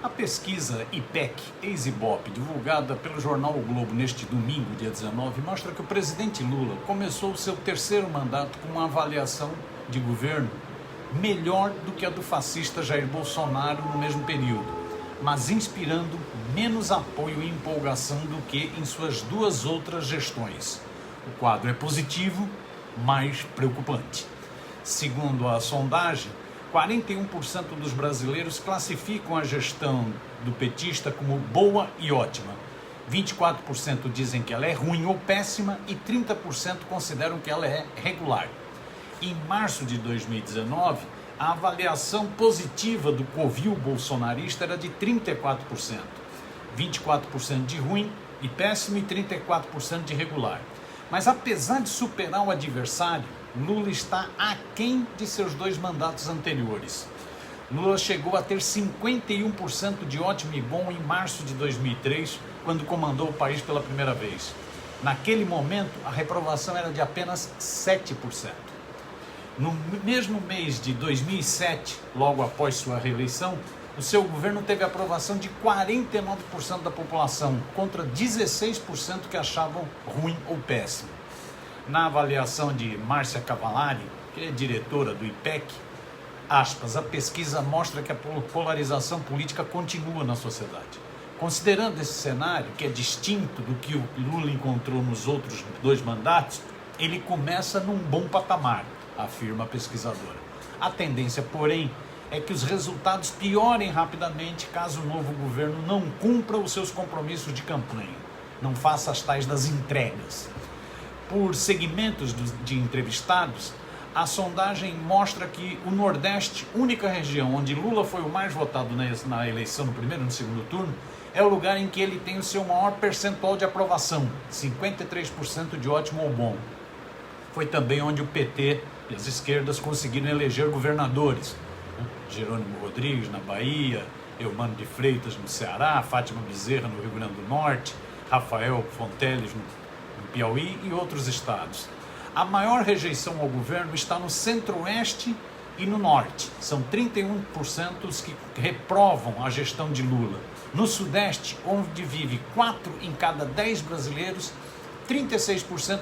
A pesquisa IPEC, ex-Ibope, divulgada pelo jornal O Globo neste domingo, dia 19, mostra que o presidente Lula começou o seu terceiro mandato com uma avaliação de governo melhor do que a do fascista Jair Bolsonaro no mesmo período, mas inspirando menos apoio e empolgação do que em suas duas outras gestões. O quadro é positivo, mas preocupante. Segundo a sondagem, 41% dos brasileiros classificam a gestão do petista como boa e ótima. 24% dizem que ela é ruim ou péssima e 30% consideram que ela é regular. Em março de 2019, a avaliação positiva do covil bolsonarista era de 34%. 24% de ruim e péssimo e 34% de regular. Mas apesar de superar o adversário, Lula está aquém de seus dois mandatos anteriores. Lula chegou a ter 51% de ótimo e bom em março de 2003, quando comandou o país pela primeira vez. Naquele momento, a reprovação era de apenas 7%. No mesmo mês de 2007, logo após sua reeleição, o seu governo teve aprovação de 49% da população, contra 16% que achavam ruim ou péssimo. Na avaliação de Márcia Cavallari, que é diretora do IPEC, aspas, a pesquisa mostra que a polarização política continua na sociedade. Considerando esse cenário, que é distinto do que o Lula encontrou nos outros dois mandatos, ele começa num bom patamar, afirma a pesquisadora. A tendência, porém, é que os resultados piorem rapidamente caso o novo governo não cumpra os seus compromissos de campanha, não faça as tais das entregas. Por segmentos de entrevistados, a sondagem mostra que o Nordeste, única região onde Lula foi o mais votado na eleição no primeiro e no segundo turno, é o lugar em que ele tem o seu maior percentual de aprovação, 53% de ótimo ou bom. Foi também onde o PT e as esquerdas conseguiram eleger governadores. Jerônimo Rodrigues na Bahia, Eumano de Freitas no Ceará, Fátima Bezerra no Rio Grande do Norte, Rafael Fonteles no Piauí e outros estados. A maior rejeição ao governo está no centro-oeste e no norte. São 31% os que reprovam a gestão de Lula. No sudeste, onde vive 4 em cada 10 brasileiros, 36%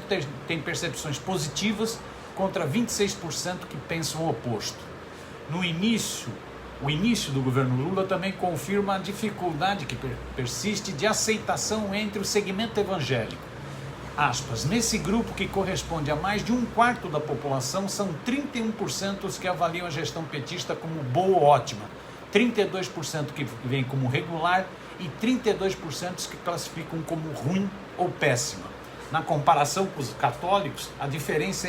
têm percepções positivas contra 26% que pensam o oposto. O início do governo Lula também confirma a dificuldade que persiste de aceitação entre o segmento evangélico. Aspas, nesse grupo que corresponde a mais de um quarto da população, são 31% os que avaliam a gestão petista como boa ou ótima, 32% que veem como regular e 32% os que classificam como ruim ou péssima. Na comparação com os católicos, a diferença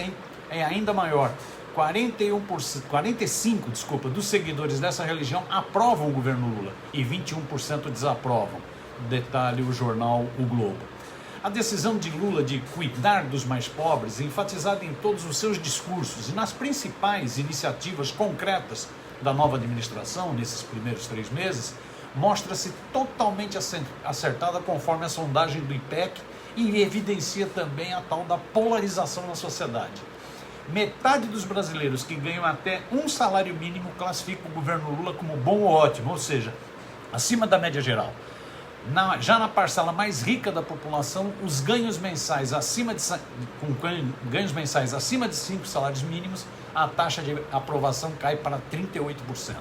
é ainda maior. 45% dos seguidores dessa religião aprovam o governo Lula e 21% desaprovam. Detalhe o jornal O Globo. A decisão de Lula de cuidar dos mais pobres, enfatizada em todos os seus discursos e nas principais iniciativas concretas da nova administração nesses primeiros 3 meses, mostra-se totalmente acertada conforme a sondagem do IPEC e evidencia também a tal da polarização na sociedade. Metade dos brasileiros que ganham até um salário mínimo classificam o governo Lula como bom ou ótimo, ou seja, acima da média geral. Já na parcela mais rica da população, os ganhos mensais acima de 5 salários mínimos, a taxa de aprovação cai para 38%.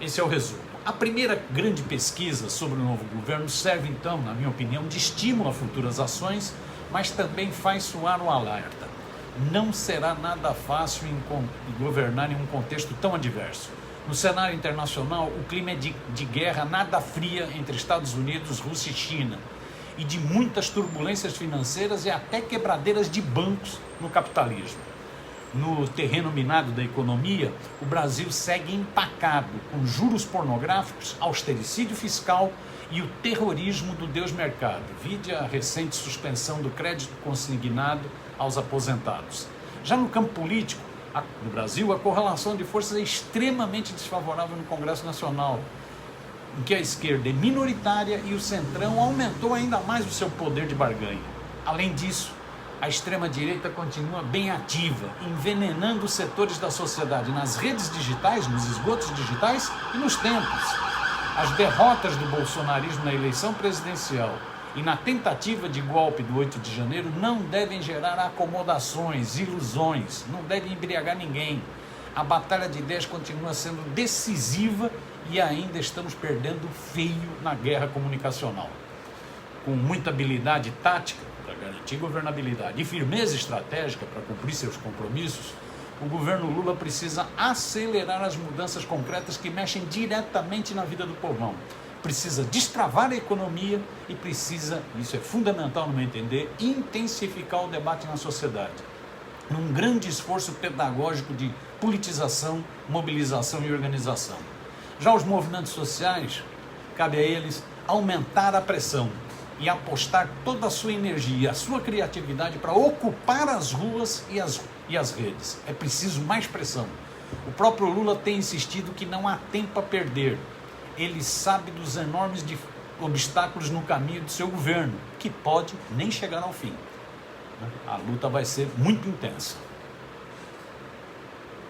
Esse é o resumo. A primeira grande pesquisa sobre o novo governo serve então, na minha opinião, de estímulo a futuras ações, mas também faz soar o alerta. Não será nada fácil governar em um contexto tão adverso. No cenário internacional, o clima é de guerra nada fria entre Estados Unidos, Rússia e China, e de muitas turbulências financeiras e até quebradeiras de bancos no capitalismo. No terreno minado da economia, o Brasil segue empacado com juros pornográficos, austericídio fiscal e o terrorismo do Deus Mercado. Vide a recente suspensão do crédito consignado aos aposentados. Já no campo político, no Brasil, a correlação de forças é extremamente desfavorável no Congresso Nacional, em que a esquerda é minoritária e o centrão aumentou ainda mais o seu poder de barganha. Além disso, a extrema-direita continua bem ativa, envenenando os setores da sociedade nas redes digitais, nos esgotos digitais e nos templos. As derrotas do bolsonarismo na eleição presidencial e na tentativa de golpe do 8 de janeiro não devem gerar acomodações, ilusões, não devem embriagar ninguém. A batalha de ideias continua sendo decisiva e ainda estamos perdendo feio na guerra comunicacional. Com muita habilidade tática para garantir governabilidade e firmeza estratégica para cumprir seus compromissos, o governo Lula precisa acelerar as mudanças concretas que mexem diretamente na vida do povão. Precisa destravar a economia e precisa, isso é fundamental no meu entender, intensificar o debate na sociedade. Num grande esforço pedagógico de politização, mobilização e organização. Já os movimentos sociais, cabe a eles aumentar a pressão e apostar toda a sua energia, a sua criatividade para ocupar as ruas e as redes. É preciso mais pressão. O próprio Lula tem insistido que não há tempo a perder. Ele sabe dos enormes obstáculos no caminho do seu governo, que pode nem chegar ao fim. A luta vai ser muito intensa.